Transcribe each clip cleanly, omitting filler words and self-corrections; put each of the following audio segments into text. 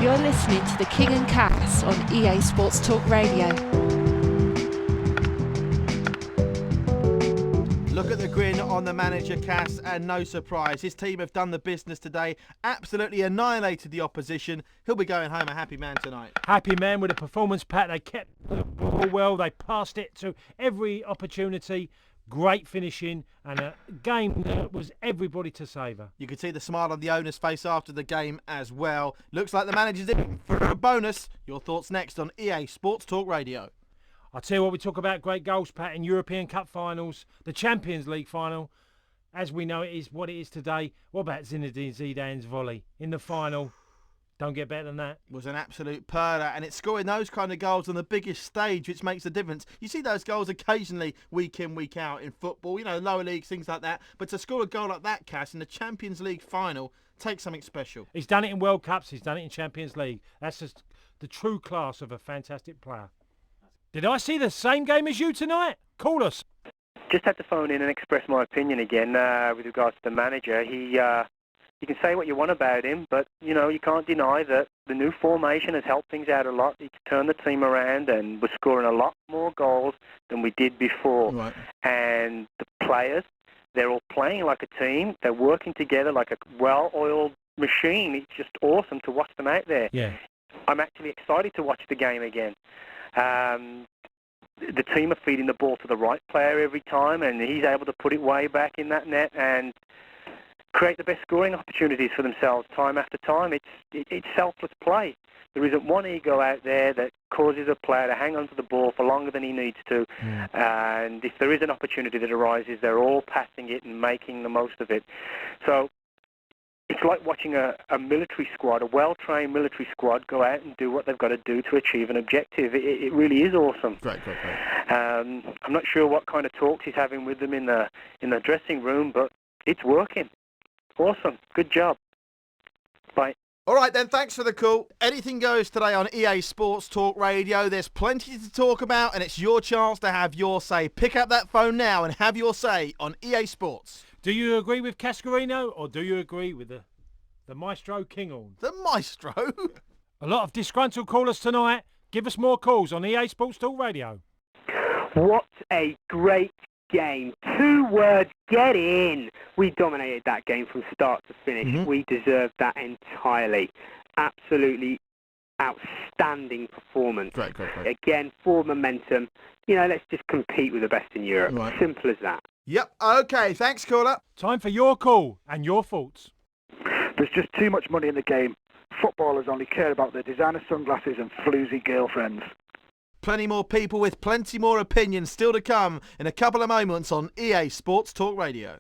You're listening to The King and Cass on EA Sports Talk Radio. Look at the grin on the manager, Cass, and no surprise. His team have done the business today, absolutely annihilated the opposition. He'll be going home a happy man tonight. Happy man with a performance, Pat. They kept the ball well. They passed it to every opportunity. Great finishing and a game that was everybody to savour. You could see the smile on the owner's face after the game as well. Looks like the manager's in for a bonus. Your thoughts next on EA Sports Talk Radio. I'll tell you what, we talk about great goals, Pat, in European Cup finals, the Champions League final. As we know, it is what it is today. What about Zinedine Zidane's volley in the final? Don't get better than that. Was an absolute perler, and it's scoring those kind of goals on the biggest stage which makes a difference. You see those goals occasionally week in, week out in football, lower leagues, things like that. But to score a goal like that, Cass, in the Champions League final, takes something special. He's done it in World Cups, he's done it in Champions League. That's just the true class of a fantastic player. Did I see the same game as you tonight? Call us. Just had to phone in and express my opinion again with regards to the manager. You can say what you want about him, but, you can't deny that the new formation has helped things out a lot. It's turned the team around and we're scoring a lot more goals than we did before. Right. And the players, they're all playing like a team. They're working together like a well-oiled machine. It's just awesome to watch them out there. Yeah. I'm actually excited to watch the game again. The team are feeding the ball to the right player every time, and he's able to put it way back in that net and create the best scoring opportunities for themselves time after time. It's selfless play. There isn't one ego out there that causes a player to hang on to the ball for longer than he needs to. And if there is an opportunity that arises, they're all passing it and making the most of it. So it's like watching a military squad, a well-trained military squad, go out and do what they've got to do to achieve an objective. It really is awesome. Great. I'm not sure what kind of talks he's having with them in the dressing room, but it's working. Awesome. Good job. Bye. All right then, thanks for the call. Anything goes today on EA Sports Talk Radio. There's plenty to talk about, and it's your chance to have your say. Pick up that phone now and have your say on EA Sports. Do you agree with Cascarino, or do you agree with the Maestro Kinghorn? The Maestro? A lot of disgruntled callers tonight. Give us more calls on EA Sports Talk Radio. What a great game. 2 words, get in. We dominated that game from start to finish. Mm-hmm. We deserved that entirely. Absolutely outstanding performance. Great. Again, for momentum. Let's just compete with the best in Europe. Right. Simple as that. Yep, okay, thanks caller. Time for your call and your thoughts. There's just too much money in the game. Footballers only care about their designer sunglasses and floozy girlfriends. Plenty more people with plenty more opinions still to come in a couple of moments on EA Sports Talk Radio.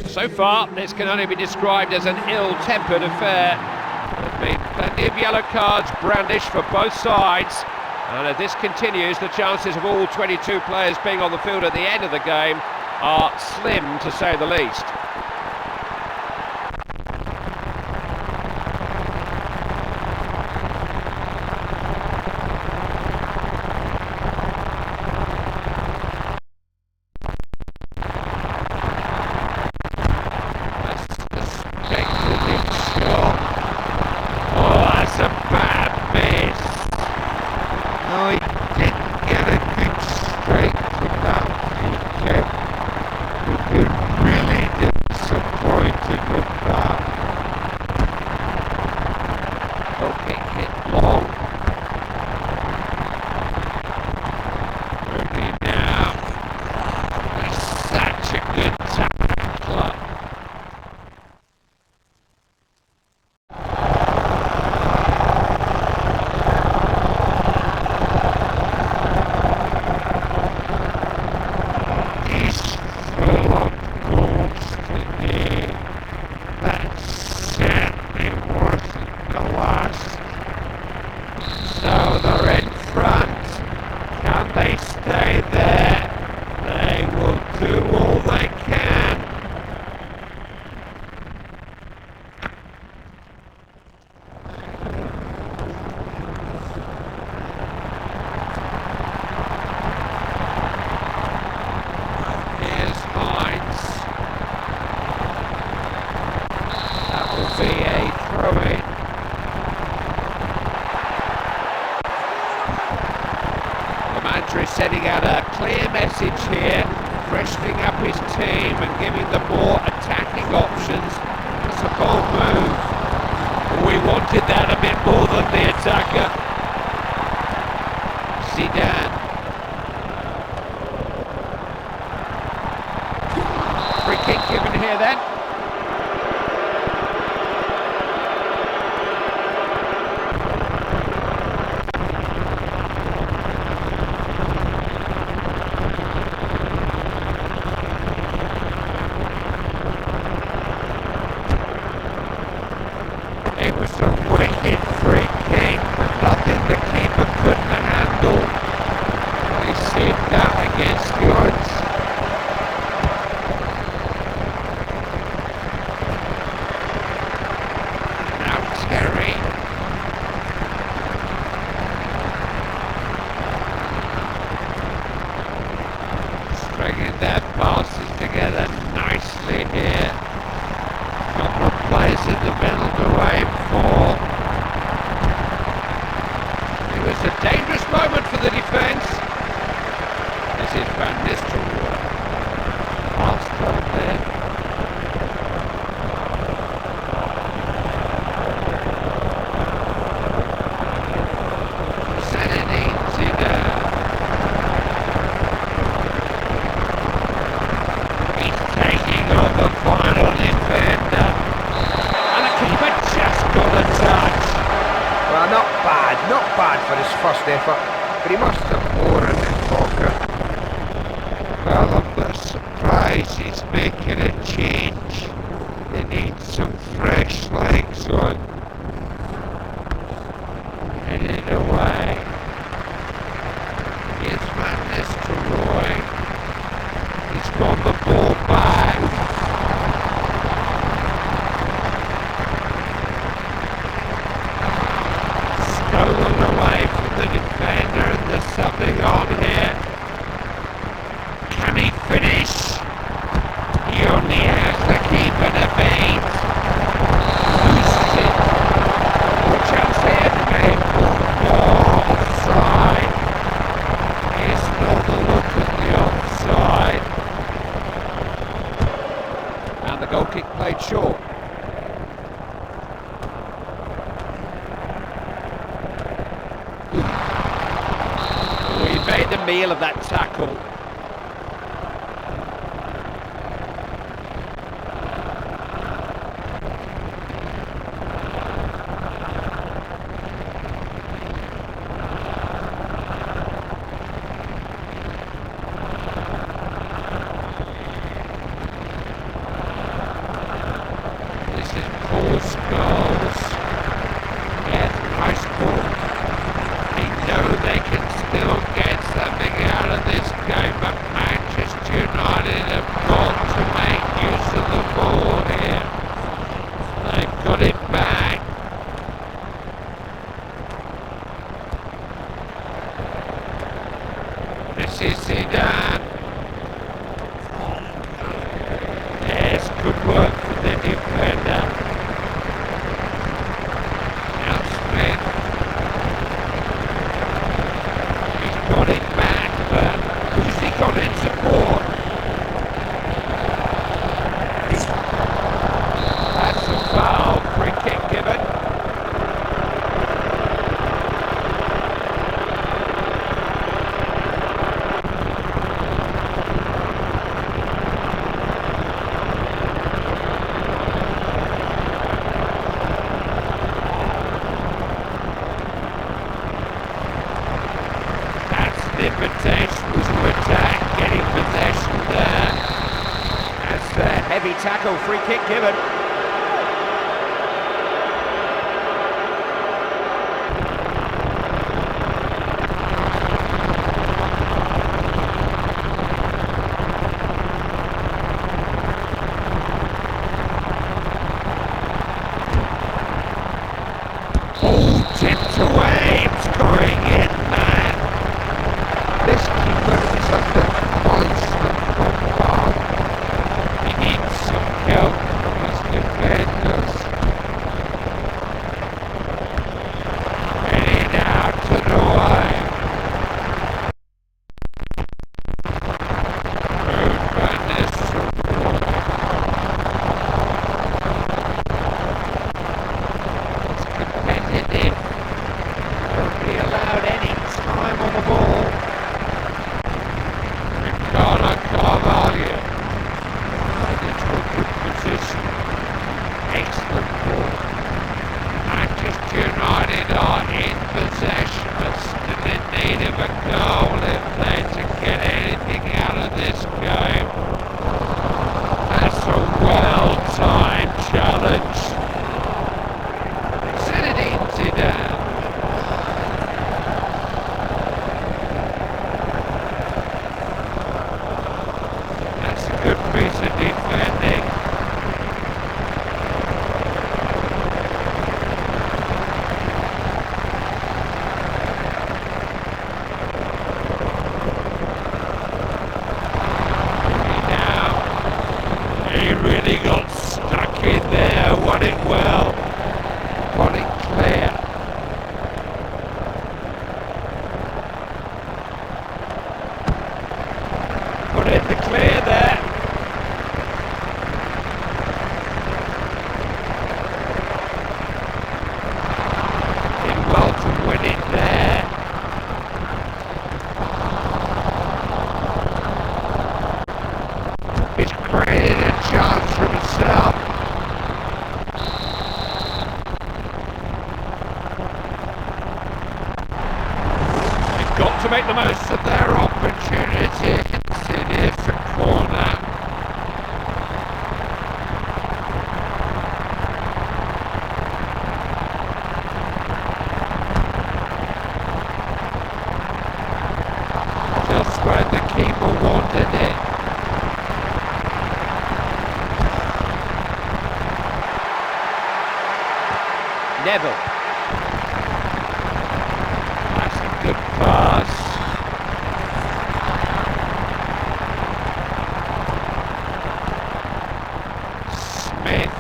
So far, this can only be described as an ill-tempered affair. There have been plenty of yellow cards brandished for both sides. And if this continues, the chances of all 22 players being on the field at the end of the game are slim, to say the least. Really did sending out a clear message here, freshening up his team and giving them more attacking options. It's a bold move. We wanted that a bit more than the attacker. Zidane. Free kick given here then. It was a wicked free kick, but nothing the keeper couldn't handle. They saved that against the odds. Now Terry. Stringing their passes together nicely here. Couple of players in the middle to aim for. It was a dangerous moment for the defence. This is Van Nistelrooy. Armstrong there. Zinedine Zidane. He's taking on the final defender. And the keeper just got a touch. Well, not bad for his first effort, but he must have more in his pocket. Well, I'm not surprised he's making a change. They need some fresh legs on. Headed away. Here's Van Nistelrooy. He's got the ball back. Stolen away from the defender and there's something on here. Can he finish? He only has the keeper to beat. Loses it. Good chance here to make more offside. Here's another look at the offside. And the goal kick played short. We made the meal of that tackle. This is Paul's goals. Yes, nice ball. They know they can still get something out of this game, but Manchester United have got to make use of the ball here. They've got it back. This is Zidane. Yes, good work for the defender. Now Smith. He's got it back, but who's he got in support? That's a foul. Free kick given. That's the invitation to attack, getting possession there. That's a heavy tackle, free kick given. Ball tipped away, it's going in, man. This keeper is under constant bombard. He needs some help from his defenders. Heading out to the wide. really got stuck in there. Won it well. Won it clear. Put it in the clear there. Did well to win it there. He's created a chance for himself. They've got to make the most of their opportunity. It is a corner. Just where the keeper wanted it. Neville. That's a good pass. Smith.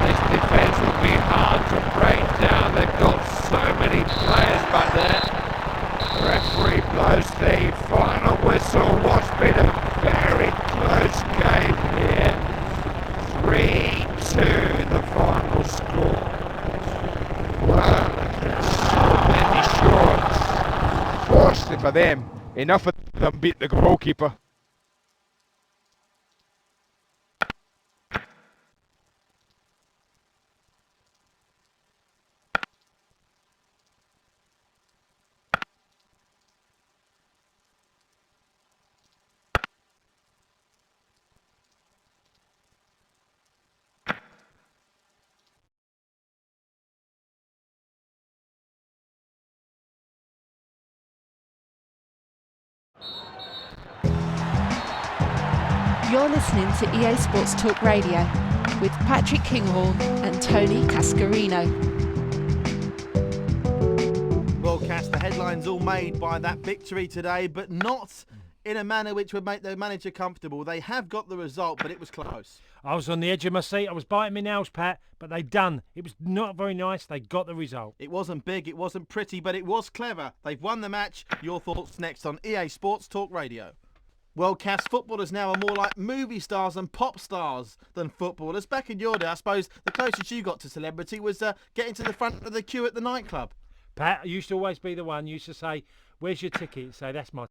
This defence will be hard to break down. They've got so many players back there. The referee blows the final whistle. What's been a very close game here. 3-2 the final score. Well, so many shots. Fortunately for them, enough of them beat the goalkeeper. You're listening to EA Sports Talk Radio with Patrick Kinghorn and Tony Cascarino. Well, Cass, the headlines all made by that victory today, but not in a manner which would make the manager comfortable. They have got the result, but it was close. I was on the edge of my seat. I was biting my nails, Pat, but they done. It was not very nice. They got the result. It wasn't big, it wasn't pretty, but it was clever. They've won the match. Your thoughts next on EA Sports Talk Radio. Well, Cass, footballers now are more like movie stars and pop stars than footballers. Back in your day, I suppose the closest you got to celebrity was getting to the front of the queue at the nightclub. Pat, I used to always be the one used to say, "Where's your ticket?" Say, "That's my